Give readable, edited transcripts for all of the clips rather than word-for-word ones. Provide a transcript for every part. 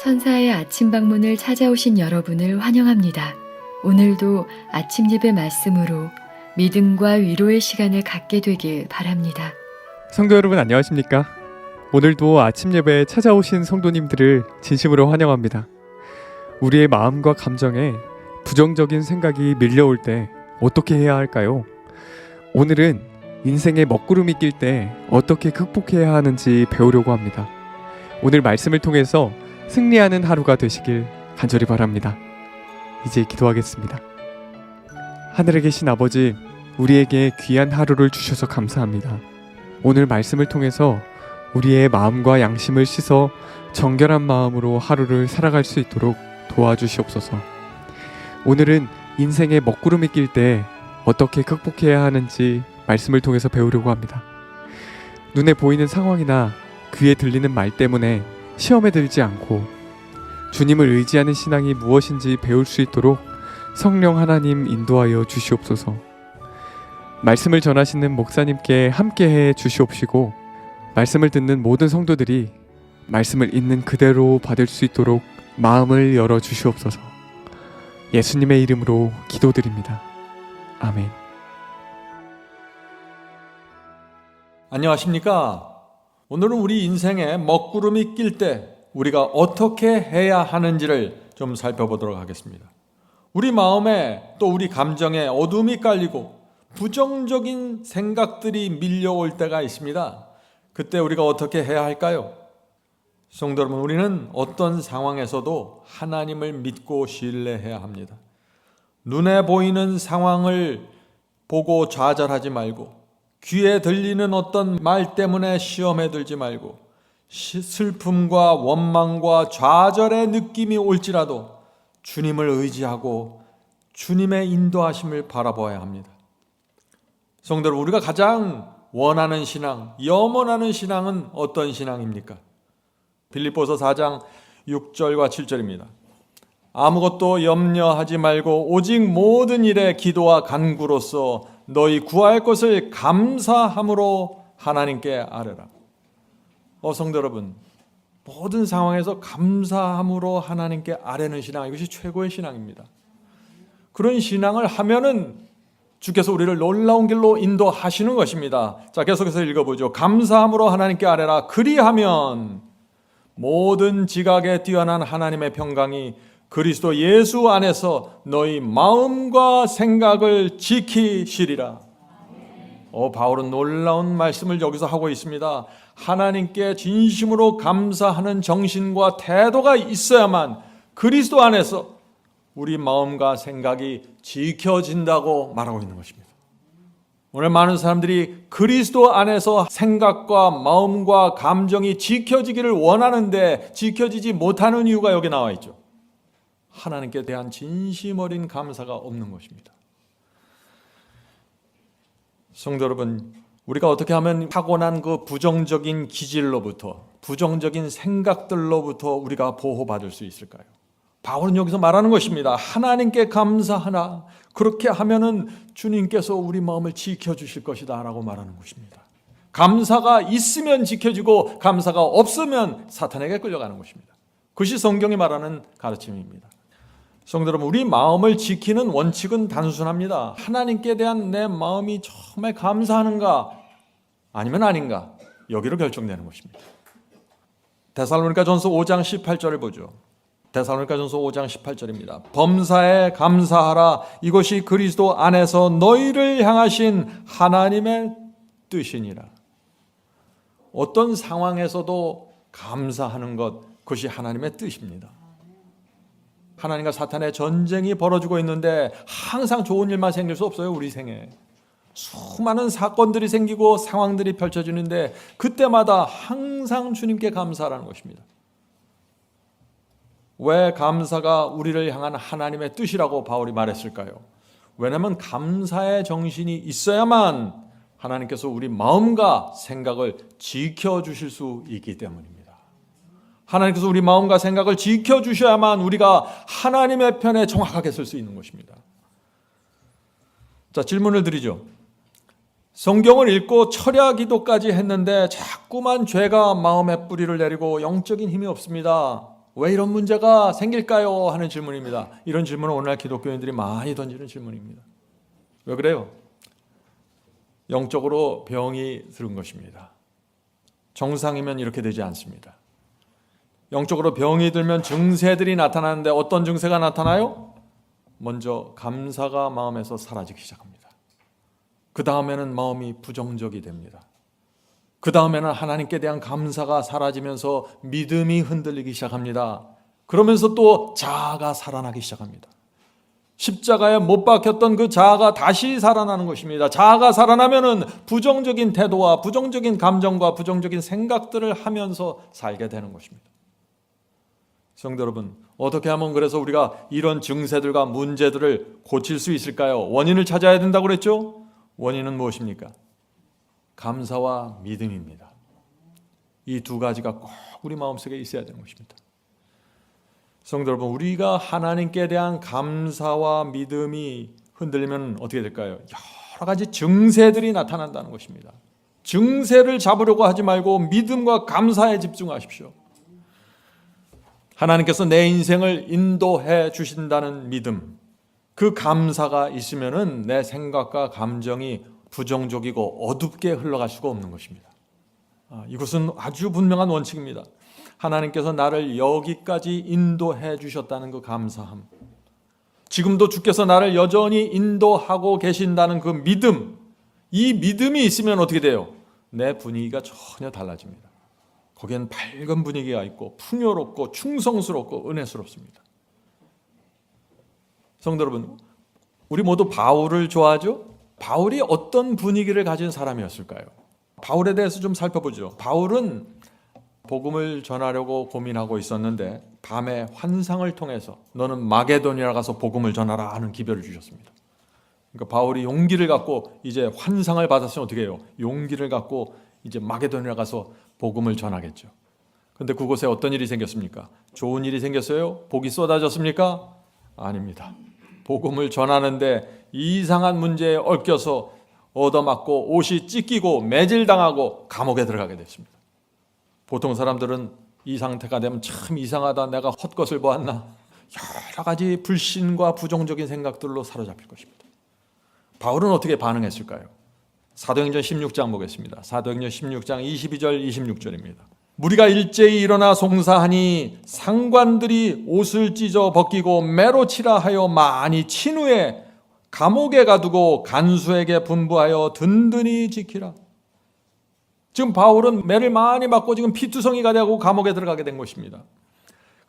천사의 아침 방문을 찾아오신 여러분을 환영합니다. 오늘도 아침 예배 말씀으로 믿음과 위로의 시간을 갖게 되길 바랍니다. 성도 여러분 안녕하십니까? 오늘도 아침 예배에 찾아오신 성도님들을 진심으로 환영합니다. 우리의 마음과 감정에 부정적인 생각이 밀려올 때 어떻게 해야 할까요? 오늘은 인생의 먹구름이 낄 때 어떻게 극복해야 하는지 배우려고 합니다. 오늘 말씀을 통해서 승리하는 하루가 되시길 간절히 바랍니다. 이제 기도하겠습니다. 하늘에 계신 아버지, 우리에게 귀한 하루를 주셔서 감사합니다. 오늘 말씀을 통해서 우리의 마음과 양심을 씻어 정결한 마음으로 하루를 살아갈 수 있도록 도와주시옵소서. 오늘은 인생의 먹구름이 낄 때 어떻게 극복해야 하는지 말씀을 통해서 배우려고 합니다. 눈에 보이는 상황이나 귀에 들리는 말 때문에 시험에 들지 않고 주님을 의지하는 신앙이 무엇인지 배울 수 있도록 성령 하나님 인도하여 주시옵소서. 말씀을 전하시는 목사님께 함께해 주시옵시고 말씀을 듣는 모든 성도들이 말씀을 있는 그대로 받을 수 있도록 마음을 열어 주시옵소서. 예수님의 이름으로 기도드립니다. 아멘. 안녕하십니까? 오늘은 우리 인생에 먹구름이 낄 때 우리가 어떻게 해야 하는지를 좀 살펴보도록 하겠습니다. 우리 마음에 또 우리 감정에 어둠이 깔리고 부정적인 생각들이 밀려올 때가 있습니다. 그때 우리가 어떻게 해야 할까요? 성도 여러분, 우리는 어떤 상황에서도 하나님을 믿고 신뢰해야 합니다. 눈에 보이는 상황을 보고 좌절하지 말고, 귀에 들리는 어떤 말 때문에 시험에 들지 말고, 슬픔과 원망과 좌절의 느낌이 올지라도 주님을 의지하고 주님의 인도하심을 바라보아야 합니다. 성도 여러분, 우리가 가장 원하는 신앙, 염원하는 신앙은 어떤 신앙입니까? 빌립보서 4장 6절과 7절입니다. 아무것도 염려하지 말고 오직 모든 일에 기도와 간구로서 너희 구할 것을 감사함으로 하나님께 아뢰라. 성도 여러분, 모든 상황에서 감사함으로 하나님께 아뢰는 신앙, 이것이 최고의 신앙입니다. 그런 신앙을 하면은 주께서 우리를 놀라운 길로 인도하시는 것입니다. 자, 계속해서 읽어보죠. 감사함으로 하나님께 아뢰라. 그리하면 모든 지각에 뛰어난 하나님의 평강이 그리스도 예수 안에서 너희 마음과 생각을 지키시리라. 바울은 놀라운 말씀을 여기서 하고 있습니다. 하나님께 진심으로 감사하는 정신과 태도가 있어야만 그리스도 안에서 우리 마음과 생각이 지켜진다고 말하고 있는 것입니다. 오늘 많은 사람들이 그리스도 안에서 생각과 마음과 감정이 지켜지기를 원하는데 지켜지지 못하는 이유가 여기 나와 있죠. 하나님께 대한 진심 어린 감사가 없는 것입니다. 성도 여러분, 우리가 어떻게 하면 타고난 그 부정적인 기질로부터, 부정적인 생각들로부터 우리가 보호받을 수 있을까요? 바울은 여기서 말하는 것입니다. 하나님께 감사하나, 그렇게 하면은 주님께서 우리 마음을 지켜주실 것이다 라고 말하는 것입니다. 감사가 있으면 지켜지고 감사가 없으면 사탄에게 끌려가는 것입니다. 그것이 성경이 말하는 가르침입니다. 성도 여러분, 우리 마음을 지키는 원칙은 단순합니다. 하나님께 대한 내 마음이 정말 감사하는가 아니면 아닌가, 여기로 결정되는 것입니다. 데살로니가전서 5장 18절을 보죠. 데살로니가전서 5장 18절입니다. 범사에 감사하라. 이것이 그리스도 안에서 너희를 향하신 하나님의 뜻이니라. 어떤 상황에서도 감사하는 것, 그것이 하나님의 뜻입니다. 하나님과 사탄의 전쟁이 벌어지고 있는데 항상 좋은 일만 생길 수 없어요. 우리 생에 수많은 사건들이 생기고 상황들이 펼쳐지는데 그때마다 항상 주님께 감사하라는 것입니다. 왜 감사가 우리를 향한 하나님의 뜻이라고 바울이 말했을까요? 왜냐하면 감사의 정신이 있어야만 하나님께서 우리 마음과 생각을 지켜주실 수 있기 때문입니다. 하나님께서 우리 마음과 생각을 지켜주셔야만 우리가 하나님의 편에 정확하게 설 수 있는 것입니다. 자, 질문을 드리죠. 성경을 읽고 철야 기도까지 했는데 자꾸만 죄가 마음에 뿌리를 내리고 영적인 힘이 없습니다. 왜 이런 문제가 생길까요? 하는 질문입니다. 이런 질문은 오늘날 기독교인들이 많이 던지는 질문입니다. 왜 그래요? 영적으로 병이 들은 것입니다. 정상이면 이렇게 되지 않습니다. 영적으로 병이 들면 증세들이 나타나는데 어떤 증세가 나타나요? 먼저 감사가 마음에서 사라지기 시작합니다. 그 다음에는 마음이 부정적이 됩니다. 그 다음에는 하나님께 대한 감사가 사라지면서 믿음이 흔들리기 시작합니다. 그러면서 또 자아가 살아나기 시작합니다. 십자가에 못 박혔던 그 자아가 다시 살아나는 것입니다. 자아가 살아나면은 부정적인 태도와 부정적인 감정과 부정적인 생각들을 하면서 살게 되는 것입니다. 성도 여러분, 어떻게 하면 그래서 우리가 이런 증세들과 문제들을 고칠 수 있을까요? 원인을 찾아야 된다고 그랬죠? 원인은 무엇입니까? 감사와 믿음입니다. 이 두 가지가 꼭 우리 마음속에 있어야 되는 것입니다. 성도 여러분, 우리가 하나님께 대한 감사와 믿음이 흔들리면 어떻게 될까요? 여러 가지 증세들이 나타난다는 것입니다. 증세를 잡으려고 하지 말고 믿음과 감사에 집중하십시오. 하나님께서 내 인생을 인도해 주신다는 믿음, 그 감사가 있으면은 내 생각과 감정이 부정적이고 어둡게 흘러갈 수가 없는 것입니다. 이것은 아주 분명한 원칙입니다. 하나님께서 나를 여기까지 인도해 주셨다는 그 감사함, 지금도 주께서 나를 여전히 인도하고 계신다는 그 믿음, 이 믿음이 있으면 어떻게 돼요? 내 분위기가 전혀 달라집니다. 거기엔 밝은 분위기가 있고 풍요롭고 충성스럽고 은혜스럽습니다. 성도 여러분, 우리 모두 바울을 좋아하죠? 바울이 어떤 분위기를 가진 사람이었을까요? 바울에 대해서 좀 살펴보죠. 바울은 복음을 전하려고 고민하고 있었는데 밤에 환상을 통해서 너는 마게도니아 가서 복음을 전하라 하는 기별을 주셨습니다. 그러니까 바울이 용기를 갖고 이제 환상을 받았으면 어떻게 해요? 용기를 갖고 이제 마게도니아 가서 복음을 전하겠죠. 그런데 그곳에 어떤 일이 생겼습니까? 좋은 일이 생겼어요? 복이 쏟아졌습니까? 아닙니다. 복음을 전하는데 이상한 문제에 얽혀서 얻어맞고 옷이 찢기고 매질당하고 감옥에 들어가게 됐습니다. 보통 사람들은 이 상태가 되면 참 이상하다, 내가 헛것을 보았나, 여러 가지 불신과 부정적인 생각들로 사로잡힐 것입니다. 바울은 어떻게 반응했을까요? 사도행전 16장 보겠습니다. 사도행전 16장 22절 26절입니다. 무리가 일제히 일어나 송사하니 상관들이 옷을 찢어 벗기고 매로 치라 하여 많이 친 후에 감옥에 가두고 간수에게 분부하여 든든히 지키라. 지금 바울은 매를 많이 맞고 지금 피투성이가 되고 감옥에 들어가게 된 것입니다.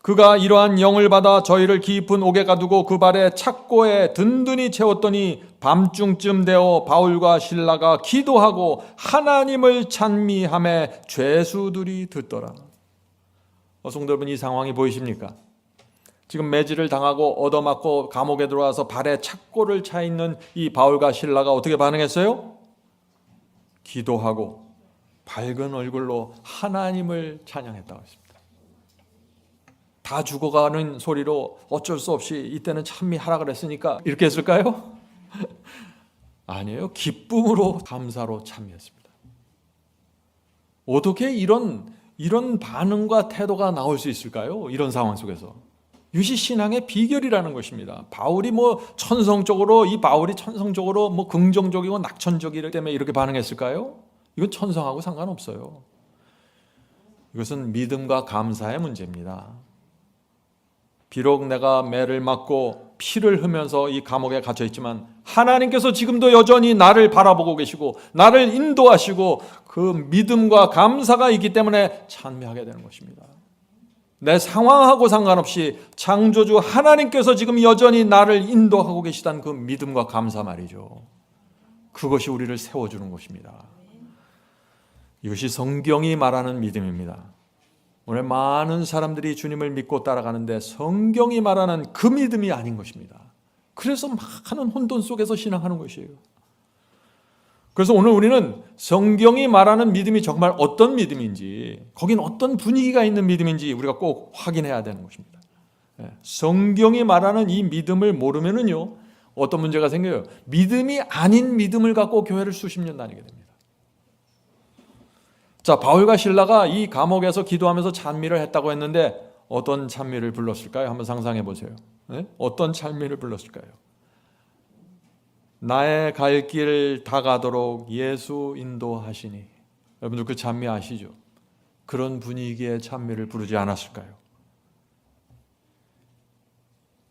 그가 이러한 영을 받아 저희를 깊은 옥에 가두고 그 발에 착고에 든든히 채웠더니 밤중쯤 되어 바울과 실라가 기도하고 하나님을 찬미하며 죄수들이 듣더라. 성도 여러분, 이 상황이 보이십니까? 지금 매질을 당하고 얻어맞고 감옥에 들어와서 발에 착고를 차 있는 이 바울과 실라가 어떻게 반응했어요? 기도하고 밝은 얼굴로 하나님을 찬양했다고 했습니다. 다 죽어가는 소리로 어쩔 수 없이 이때는 찬미하라 그랬으니까 이렇게 했을까요? 아니에요. 기쁨으로 감사로 찬미했습니다. 어떻게 이런 반응과 태도가 나올 수 있을까요? 이런 상황 속에서. 이것이 신앙의 비결이라는 것입니다. 바울이 천성적으로 긍정적이고 낙천적이기 때문에 이렇게 반응했을까요? 이건 천성하고 상관없어요. 이것은 믿음과 감사의 문제입니다. 비록 내가 매를 맞고 피를 흘면서 이 감옥에 갇혀 있지만 하나님께서 지금도 여전히 나를 바라보고 계시고 나를 인도하시고 그 믿음과 감사가 있기 때문에 찬미하게 되는 것입니다. 내 상황하고 상관없이 창조주 하나님께서 지금 여전히 나를 인도하고 계시다는 그 믿음과 감사 말이죠. 그것이 우리를 세워주는 것입니다. 이것이 성경이 말하는 믿음입니다. 오늘 많은 사람들이 주님을 믿고 따라가는데 성경이 말하는 그 믿음이 아닌 것입니다. 그래서 많은 혼돈 속에서 신앙하는 것이에요. 그래서 오늘 우리는 성경이 말하는 믿음이 정말 어떤 믿음인지, 거긴 어떤 분위기가 있는 믿음인지 우리가 꼭 확인해야 되는 것입니다. 성경이 말하는 이 믿음을 모르면은요, 어떤 문제가 생겨요. 믿음이 아닌 믿음을 갖고 교회를 수십 년 다니게 됩니다. 자, 바울과 실라가 이 감옥에서 기도하면서 찬미를 했다고 했는데 어떤 찬미를 불렀을까요? 한번 상상해 보세요. 네? 어떤 찬미를 불렀을까요? 나의 갈 길 다 가도록 예수 인도하시니. 여러분들 그 찬미 아시죠? 그런 분위기의 찬미를 부르지 않았을까요?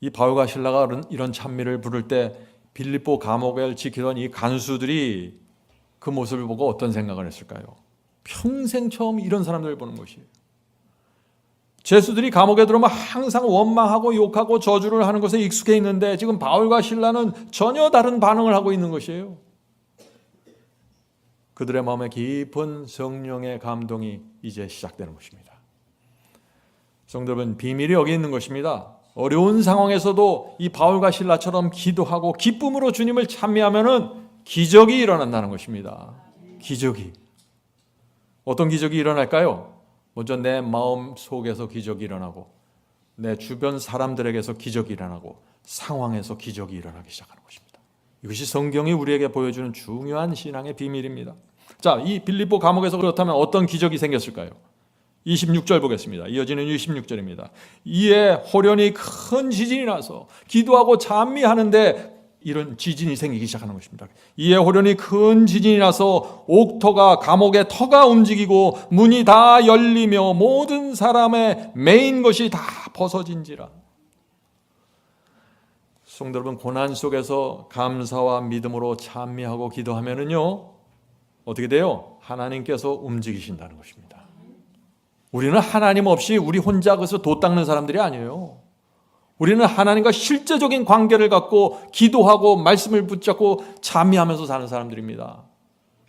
이 바울과 실라가 이런 찬미를 부를 때 빌립보 감옥을 지키던 이 간수들이 그 모습을 보고 어떤 생각을 했을까요? 평생 처음 이런 사람들을 보는 것이에요. 죄수들이 감옥에 들어오면 항상 원망하고 욕하고 저주를 하는 것에 익숙해 있는데 지금 바울과 실라는 전혀 다른 반응을 하고 있는 것이에요. 그들의 마음에 깊은 성령의 감동이 이제 시작되는 것입니다. 성도 여러분, 비밀이 여기 있는 것입니다. 어려운 상황에서도 이 바울과 실라처럼 기도하고 기쁨으로 주님을 찬미하면은 기적이 일어난다는 것입니다. 기적이. 어떤 기적이 일어날까요? 먼저 내 마음 속에서 기적이 일어나고 내 주변 사람들에게서 기적이 일어나고 상황에서 기적이 일어나기 시작하는 것입니다. 이것이 성경이 우리에게 보여주는 중요한 신앙의 비밀입니다. 자, 이 빌립보 감옥에서 그렇다면 어떤 기적이 생겼을까요? 26절 보겠습니다. 이어지는 26절입니다. 이에 호련히 큰 지진이 나서 기도하고 찬미하는데 이런 지진이 생기기 시작하는 것입니다. 이에 호련히 큰 지진이 나서 옥토가 감옥의 터가 움직이고 문이 다 열리며 모든 사람의 매인 것이 다 벗어진지라. 성도 여러분, 고난 속에서 감사와 믿음으로 찬미하고 기도하면은요 어떻게 돼요? 하나님께서 움직이신다는 것입니다. 우리는 하나님 없이 우리 혼자 거기서 돛 닦는 사람들이 아니에요. 우리는 하나님과 실제적인 관계를 갖고 기도하고 말씀을 붙잡고 찬미하면서 사는 사람들입니다.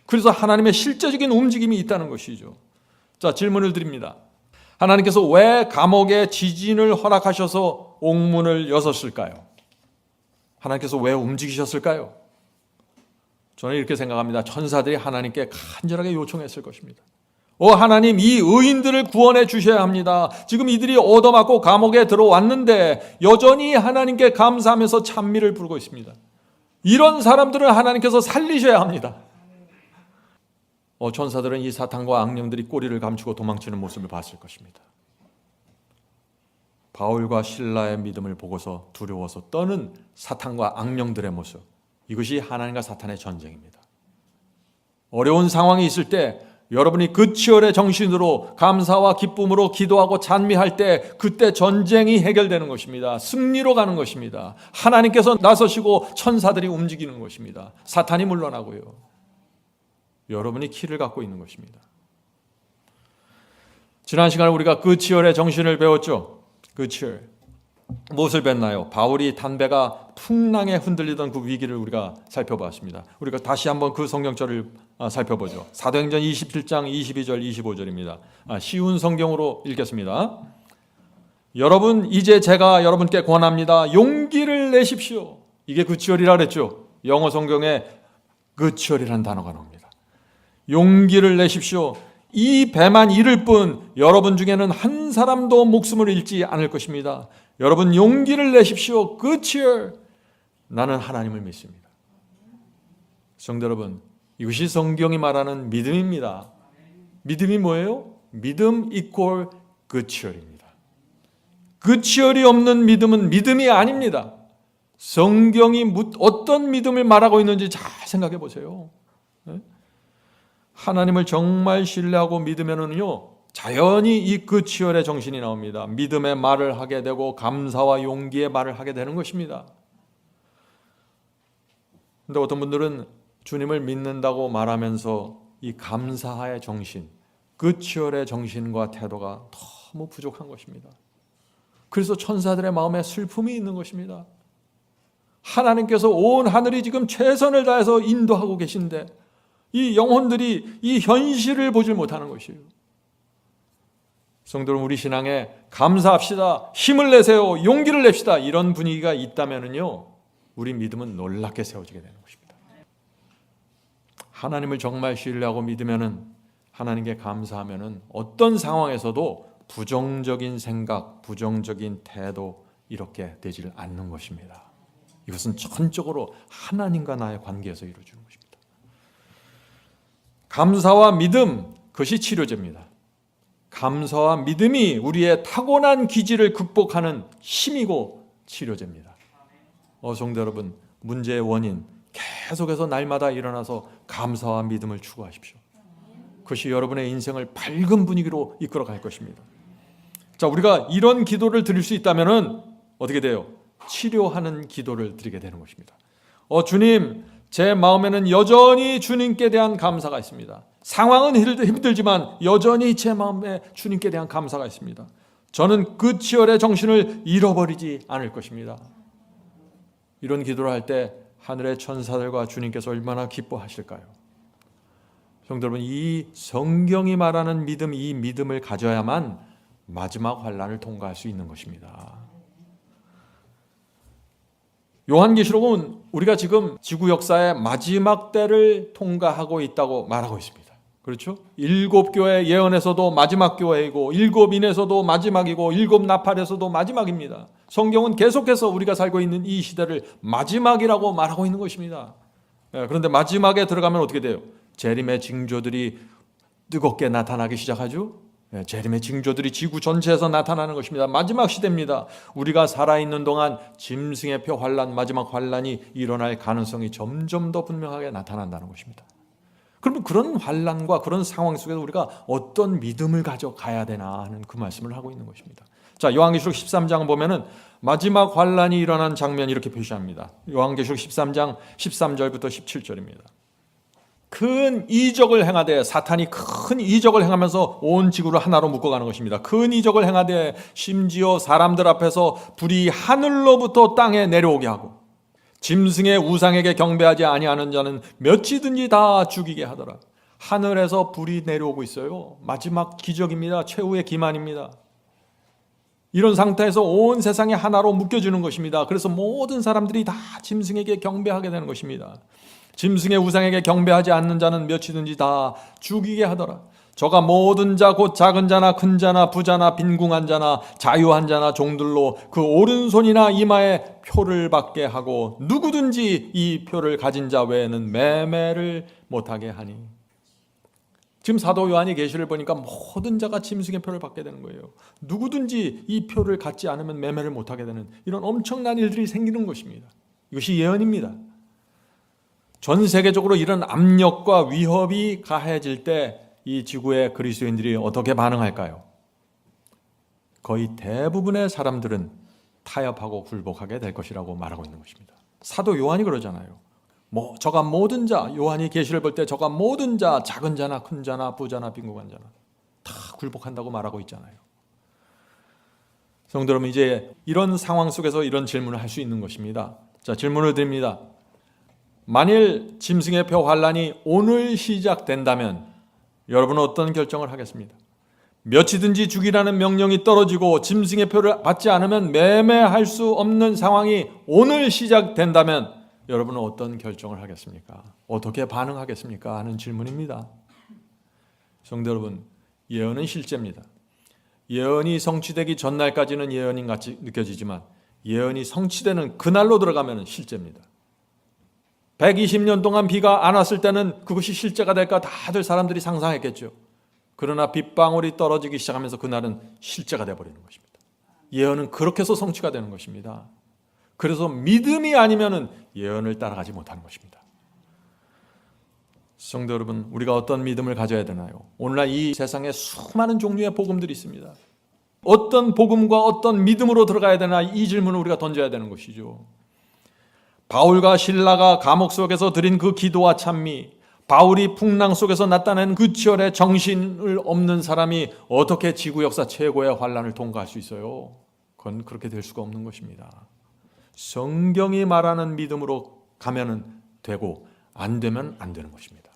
그래서 하나님의 실제적인 움직임이 있다는 것이죠. 자, 질문을 드립니다. 하나님께서 왜 감옥에 지진을 허락하셔서 옥문을 여셨을까요? 하나님께서 왜 움직이셨을까요? 저는 이렇게 생각합니다. 천사들이 하나님께 간절하게 요청했을 것입니다. 하나님, 이 의인들을 구원해 주셔야 합니다. 지금 이들이 얻어맞고 감옥에 들어왔는데 여전히 하나님께 감사하면서 찬미를 부르고 있습니다. 이런 사람들은 하나님께서 살리셔야 합니다. 천사들은 이 사탄과 악령들이 꼬리를 감추고 도망치는 모습을 봤을 것입니다. 바울과 실라의 믿음을 보고서 두려워서 떠는 사탄과 악령들의 모습, 이것이 하나님과 사탄의 전쟁입니다. 어려운 상황이 있을 때 여러분이 그 치열의 정신으로 감사와 기쁨으로 기도하고 찬미할 때 그때 전쟁이 해결되는 것입니다. 승리로 가는 것입니다. 하나님께서 나서시고 천사들이 움직이는 것입니다. 사탄이 물러나고요. 여러분이 키를 갖고 있는 것입니다. 지난 시간에 우리가 그 치열의 정신을 배웠죠. 그 치열. 무엇을 뵀나요? 바울이 단배가 풍랑에 흔들리던 그 위기를 우리가 살펴봤습니다. 우리가 다시 한번 그 성경절을 살펴보죠. 사도행전 27장 22절 25절입니다. 쉬운 성경으로 읽겠습니다. 여러분, 이제 제가 여러분께 권합니다. 용기를 내십시오. 이게 그 치열이라 그랬죠. 영어 성경에 그 치열이라는 단어가 나옵니다. 용기를 내십시오. 이 배만 잃을 뿐 여러분 중에는 한 사람도 목숨을 잃지 않을 것입니다. 여러분, 용기를 내십시오. 그 치열. 나는 하나님을 믿습니다. 성도 여러분, 이것이 성경이 말하는 믿음입니다. 믿음이 뭐예요? 믿음 이퀄 그 치열입니다. 그 치열이 없는 믿음은 믿음이 아닙니다. 성경이 어떤 믿음을 말하고 있는지 잘 생각해 보세요. 하나님을 정말 신뢰하고 믿으면은요, 자연히 이 그 치열의 정신이 나옵니다. 믿음의 말을 하게 되고 감사와 용기의 말을 하게 되는 것입니다. 근데 어떤 분들은 주님을 믿는다고 말하면서 이 감사의 정신, 그 치열의 정신과 태도가 너무 부족한 것입니다. 그래서 천사들의 마음에 슬픔이 있는 것입니다. 하나님께서 온 하늘이 지금 최선을 다해서 인도하고 계신데 이 영혼들이 이 현실을 보질 못하는 것이에요. 성도는 우리 신앙에 감사합시다, 힘을 내세요, 용기를 냅시다, 이런 분위기가 있다면요, 우리 믿음은 놀랍게 세워지게 되는 것입니다. 하나님을 정말 신뢰하고 믿으면은, 하나님께 감사하면은 어떤 상황에서도 부정적인 생각, 부정적인 태도 이렇게 되지를 않는 것입니다. 이것은 전적으로 하나님과 나의 관계에서 이루어지는 것입니다. 감사와 믿음, 그것이 치료제입니다. 감사와 믿음이 우리의 타고난 기질을 극복하는 힘이고 치료제입니다. 성도 여러분, 문제의 원인 계속해서 날마다 일어나서 감사와 믿음을 추구하십시오. 그것이 여러분의 인생을 밝은 분위기로 이끌어 갈 것입니다. 자, 우리가 이런 기도를 드릴 수 있다면 어떻게 돼요? 치료하는 기도를 드리게 되는 것입니다. 주님, 제 마음에는 여전히 주님께 대한 감사가 있습니다. 상황은 힘들지만 여전히 제 마음에 주님께 대한 감사가 있습니다. 저는 그 치열의 정신을 잃어버리지 않을 것입니다. 이런 기도를 할 때 하늘의 천사들과 주님께서 얼마나 기뻐하실까요? 성도 여러분, 이 성경이 말하는 믿음, 이 믿음을 가져야만 마지막 환난을 통과할 수 있는 것입니다. 요한계시록은 우리가 지금 지구 역사의 마지막 때를 통과하고 있다고 말하고 있습니다. 그렇죠? 7교회 예언에서도 마지막 교회이고 7인에서도 마지막이고 7나팔에서도 마지막입니다. 성경은 계속해서 우리가 살고 있는 이 시대를 마지막이라고 말하고 있는 것입니다. 그런데 마지막에 들어가면 어떻게 돼요? 재림의 징조들이 뜨겁게 나타나기 시작하죠. 재림의 징조들이 지구 전체에서 나타나는 것입니다. 마지막 시대입니다. 우리가 살아있는 동안 짐승의 표 환란, 마지막 환란이 일어날 가능성이 점점 더 분명하게 나타난다는 것입니다. 그러면 그런 환란과 그런 상황 속에서 우리가 어떤 믿음을 가져가야 되나 하는 그 말씀을 하고 있는 것입니다. 자, 요한계시록 13장 보면은 마지막 환란이 일어난 장면 이렇게 표시합니다. 요한계시록 13장 13절부터 17절입니다. 큰 이적을 행하되, 사탄이 큰 이적을 행하면서 온 지구를 하나로 묶어가는 것입니다. 큰 이적을 행하되 심지어 사람들 앞에서 불이 하늘로부터 땅에 내려오게 하고 짐승의 우상에게 경배하지 아니하는 자는 몇이든지 다 죽이게 하더라. 하늘에서 불이 내려오고 있어요. 마지막 기적입니다. 최후의 기만입니다. 이런 상태에서 온 세상이 하나로 묶여지는 것입니다. 그래서 모든 사람들이 다 짐승에게 경배하게 되는 것입니다. 짐승의 우상에게 경배하지 않는 자는 몇이든지 다 죽이게 하더라. 저가 모든 자 곧 작은 자나 큰 자나 부자나 빈궁한 자나 자유한 자나 종들로 그 오른손이나 이마에 표를 받게 하고 누구든지 이 표를 가진 자 외에는 매매를 못하게 하니. 지금 사도 요한이 계시를 보니까 모든 자가 짐승의 표를 받게 되는 거예요. 누구든지 이 표를 갖지 않으면 매매를 못하게 되는 이런 엄청난 일들이 생기는 것입니다. 이것이 예언입니다. 전 세계적으로 이런 압력과 위협이 가해질 때 이 지구의 그리스도인들이 어떻게 반응할까요? 거의 대부분의 사람들은 타협하고 굴복하게 될 것이라고 말하고 있는 것입니다. 사도 요한이 그러잖아요. 저가 모든 자, 요한이 계시를 볼 때 저가 모든 자, 작은 자나 큰 자나 부자나 빈곤한 자나 다 굴복한다고 말하고 있잖아요. 성도 여러분, 이제 이런 상황 속에서 이런 질문을 할 수 있는 것입니다. 자, 질문을 드립니다. 만일 짐승의 표 환란이 오늘 시작된다면 여러분은 어떤 결정을 하겠습니까? 몇이든지 죽이라는 명령이 떨어지고 짐승의 표를 받지 않으면 매매할 수 없는 상황이 오늘 시작된다면 여러분은 어떤 결정을 하겠습니까? 어떻게 반응하겠습니까? 하는 질문입니다. 성도 여러분, 예언은 실제입니다. 예언이 성취되기 전날까지는 예언인 같이 느껴지지만 예언이 성취되는 그날로 들어가면 실제입니다. 120년 동안 비가 안 왔을 때는 그것이 실제가 될까 다들 사람들이 상상했겠죠. 그러나 빗방울이 떨어지기 시작하면서 그날은 실제가 되어버리는 것입니다. 예언은 그렇게 해서 성취가 되는 것입니다. 그래서 믿음이 아니면 예언을 따라가지 못하는 것입니다. 성도 여러분, 우리가 어떤 믿음을 가져야 되나요? 오늘날 이 세상에 수많은 종류의 복음들이 있습니다. 어떤 복음과 어떤 믿음으로 들어가야 되나, 이 질문을 우리가 던져야 되는 것이죠. 바울과 실라가 감옥 속에서 드린 그 기도와 찬미, 바울이 풍랑 속에서 나타낸 그 치열의 정신을 없는 사람이 어떻게 지구 역사 최고의 환란을 통과할 수 있어요? 그건 그렇게 될 수가 없는 것입니다. 성경이 말하는 믿음으로 가면은 되고 안 되면 안 되는 것입니다.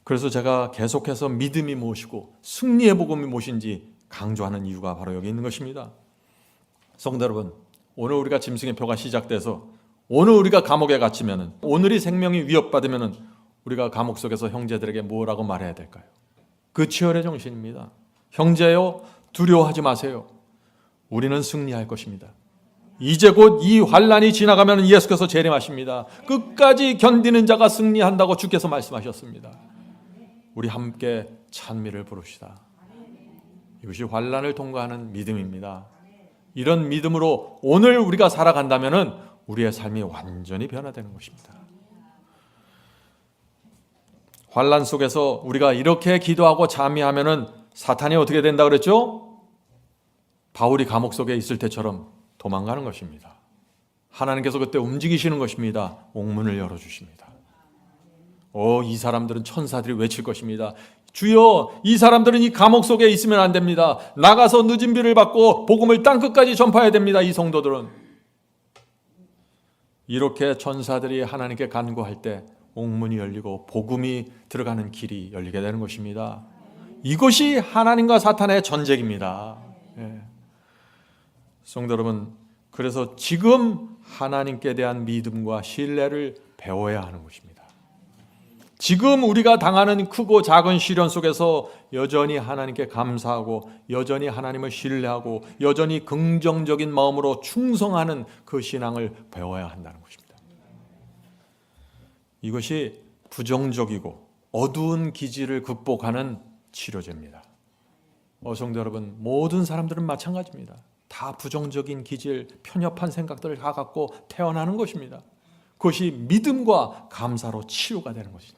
그래서 제가 계속해서 믿음이 무엇이고 승리의 복음이 무엇인지 강조하는 이유가 바로 여기 있는 것입니다. 성도 여러분, 오늘 우리가 짐승의 표가 시작돼서 오늘 우리가 감옥에 갇히면은, 오늘이 생명이 위협받으면은 우리가 감옥 속에서 형제들에게 뭐라고 말해야 될까요? 그 치열의 정신입니다. 형제요, 두려워하지 마세요. 우리는 승리할 것입니다. 이제 곧 이 환란이 지나가면 예수께서 재림하십니다. 끝까지 견디는 자가 승리한다고 주께서 말씀하셨습니다. 우리 함께 찬미를 부릅시다. 이것이 환난을 통과하는 믿음입니다. 이런 믿음으로 오늘 우리가 살아간다면 우리의 삶이 완전히 변화되는 것입니다. 환난 속에서 우리가 이렇게 기도하고 잠이하면 사탄이 어떻게 된다 그랬죠? 바울이 감옥 속에 있을 때처럼 도망가는 것입니다. 하나님께서 그때 움직이시는 것입니다. 옥문을 열어주십니다. 이 사람들은 천사들이 외칠 것입니다. 주여, 이 사람들은 이 감옥 속에 있으면 안 됩니다. 나가서 늦은 비를 받고 복음을 땅끝까지 전파해야 됩니다. 이 성도들은. 이렇게 천사들이 하나님께 간구할 때 옥문이 열리고 복음이 들어가는 길이 열리게 되는 것입니다. 이것이 하나님과 사탄의 전쟁입니다. 성도 여러분, 그래서 지금 하나님께 대한 믿음과 신뢰를 배워야 하는 것입니다. 지금 우리가 당하는 크고 작은 시련 속에서 여전히 하나님께 감사하고 여전히 하나님을 신뢰하고 여전히 긍정적인 마음으로 충성하는 그 신앙을 배워야 한다는 것입니다. 이것이 부정적이고 어두운 기질을 극복하는 치료제입니다. 성도 여러분, 모든 사람들은 마찬가지입니다. 다 부정적인 기질, 편협한 생각들을 다 갖고 태어나는 것입니다. 그것이 믿음과 감사로 치유가 되는 것입니다.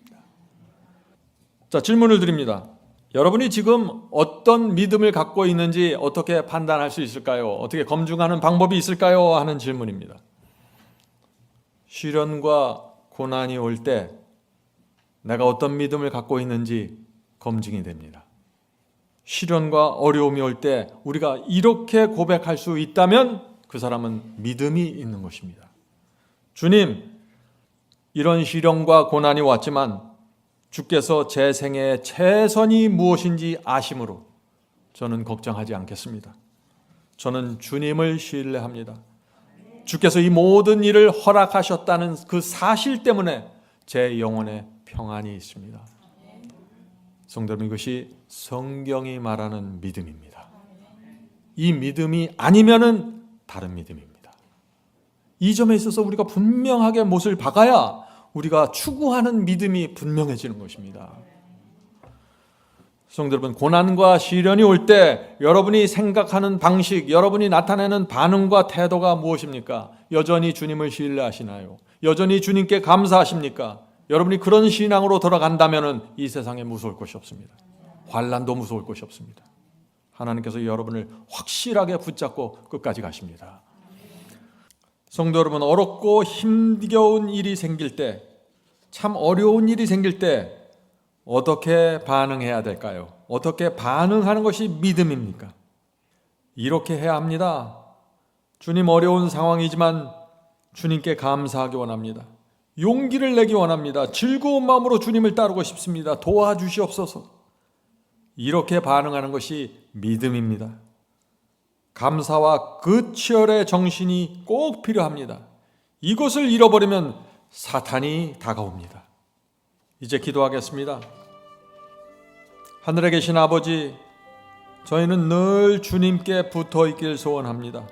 자, 질문을 드립니다. 여러분이 지금 어떤 믿음을 갖고 있는지 어떻게 판단할 수 있을까요? 어떻게 검증하는 방법이 있을까요? 하는 질문입니다. 시련과 고난이 올 때 내가 어떤 믿음을 갖고 있는지 검증이 됩니다. 시련과 어려움이 올 때 우리가 이렇게 고백할 수 있다면 그 사람은 믿음이 있는 것입니다. 주님, 이런 시련과 고난이 왔지만 주께서 제 생애의 최선이 무엇인지 아심으로 저는 걱정하지 않겠습니다. 저는 주님을 신뢰합니다. 주께서 이 모든 일을 허락하셨다는 그 사실 때문에 제 영혼에 평안이 있습니다. 성도 여러분, 이것이 성경이 말하는 믿음입니다. 이 믿음이 아니면은 다른 믿음입니다. 이 점에 있어서 우리가 분명하게 못을 박아야 우리가 추구하는 믿음이 분명해지는 것입니다. 성도 여러분, 고난과 시련이 올 때 여러분이 생각하는 방식, 여러분이 나타내는 반응과 태도가 무엇입니까? 여전히 주님을 신뢰하시나요? 여전히 주님께 감사하십니까? 여러분이 그런 신앙으로 돌아간다면 이 세상에 무서울 것이 없습니다. 환난도 무서울 것이 없습니다. 하나님께서 여러분을 확실하게 붙잡고 끝까지 가십니다. 성도 여러분, 어렵고 힘겨운 일이 생길 때, 참 어려운 일이 생길 때 어떻게 반응해야 될까요? 어떻게 반응하는 것이 믿음입니까? 이렇게 해야 합니다. 주님, 어려운 상황이지만 주님께 감사하기 원합니다. 용기를 내기 원합니다. 즐거운 마음으로 주님을 따르고 싶습니다. 도와주시옵소서. 이렇게 반응하는 것이 믿음입니다. 감사와 그 치열의 정신이 꼭 필요합니다. 이것을 잃어버리면 사탄이 다가옵니다. 이제 기도하겠습니다. 하늘에 계신 아버지, 저희는 늘 주님께 붙어 있길 소원합니다.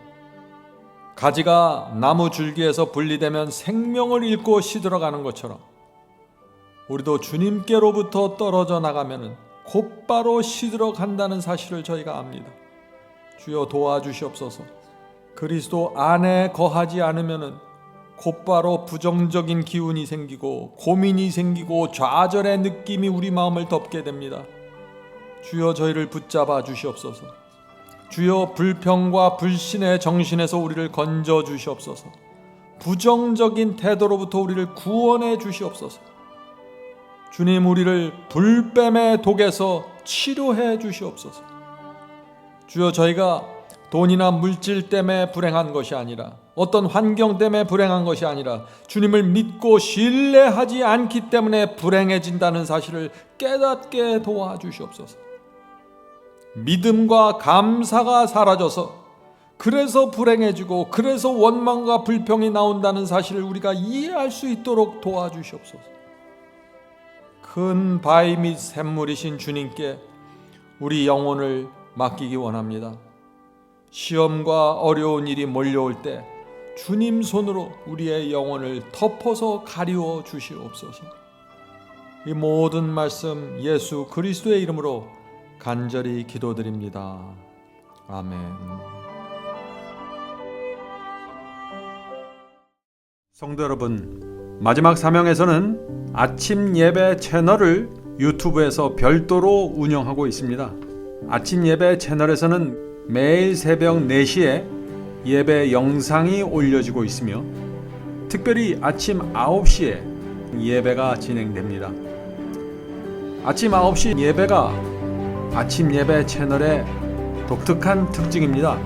가지가 나무 줄기에서 분리되면 생명을 잃고 시들어가는 것처럼 우리도 주님께로부터 떨어져 나가면 곧바로 시들어간다는 사실을 저희가 압니다. 주여, 도와주시옵소서. 그리스도 안에 거하지 않으면 곧바로 부정적인 기운이 생기고 고민이 생기고 좌절의 느낌이 우리 마음을 덮게 됩니다. 주여, 저희를 붙잡아 주시옵소서. 주여, 불평과 불신의 정신에서 우리를 건져 주시옵소서. 부정적인 태도로부터 우리를 구원해 주시옵소서. 주님, 우리를 불뱀의 독에서 치료해 주시옵소서. 주여, 저희가 돈이나 물질 때문에 불행한 것이 아니라, 어떤 환경 때문에 불행한 것이 아니라 주님을 믿고 신뢰하지 않기 때문에 불행해진다는 사실을 깨닫게 도와주시옵소서. 믿음과 감사가 사라져서 그래서 불행해지고 그래서 원망과 불평이 나온다는 사실을 우리가 이해할 수 있도록 도와주시옵소서. 큰 바위 및 샘물이신 주님께 우리 영혼을 맡기기 원합니다. 시험과 어려운 일이 몰려올 때 주님 손으로 우리의 영혼을 덮어서 가리워 주시옵소서. 이 모든 말씀 예수 그리스도의 이름으로 간절히 기도드립니다. 아멘. 성도 여러분, 마지막 사명에서는 아침 예배 채널을 유튜브에서 별도로 운영하고 있습니다. 아침 예배 채널에서는 매일 새벽 4시에 예배 영상이 올려지고 있으며 특별히 아침 9시에 예배가 진행됩니다. 아침 9시 예배가 아침 예배 채널의 독특한 특징입니다.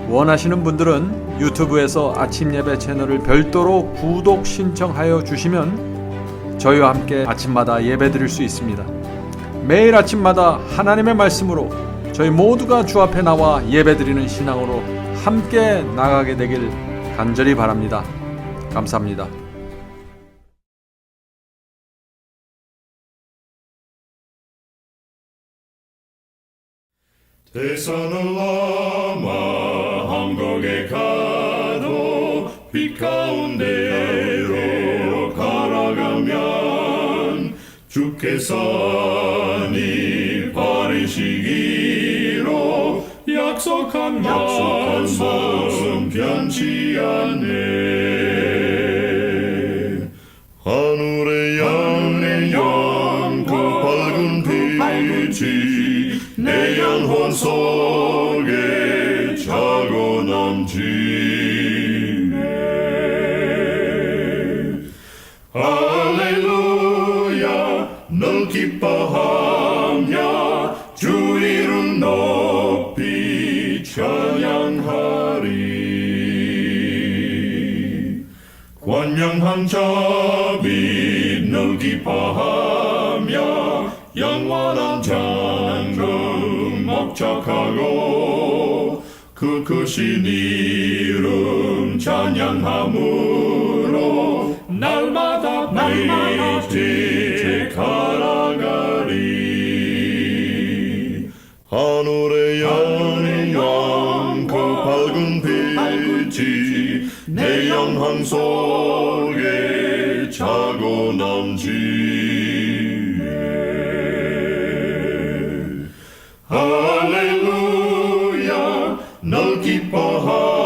원하시는 분들은 유튜브에서 아침 예배 채널을 별도로 구독 신청하여 주시면 저희와 함께 아침마다 예배 드릴 수 있습니다. 매일 아침마다 하나님의 말씀으로 저희 모두가 주 앞에 나와 예배 드리는 신앙으로 함께 나가게 되길 간절히 바랍니다. 감사합니다. 대산을 넘어 한국에 가도 빛 가운데로 걸어가면 주께서 네 버리시기로 약속한 말씀 변치 않네. 하늘의 영광 그 밝은 빛이 내 영혼 속에 차고 넘치네. 할렐루야 널 기뻐하며 주 이름 높이 찬양하리. 권명한 자비 널 기뻐하며 영원한 장금 목적하고 그 크신 이름 찬양함으로 날마다 빛이 갈아가리. 하늘의 영광 그 밝은 빛이 내 영혼 속에 차고 넘치네. 할렐루야 널 기뻐하며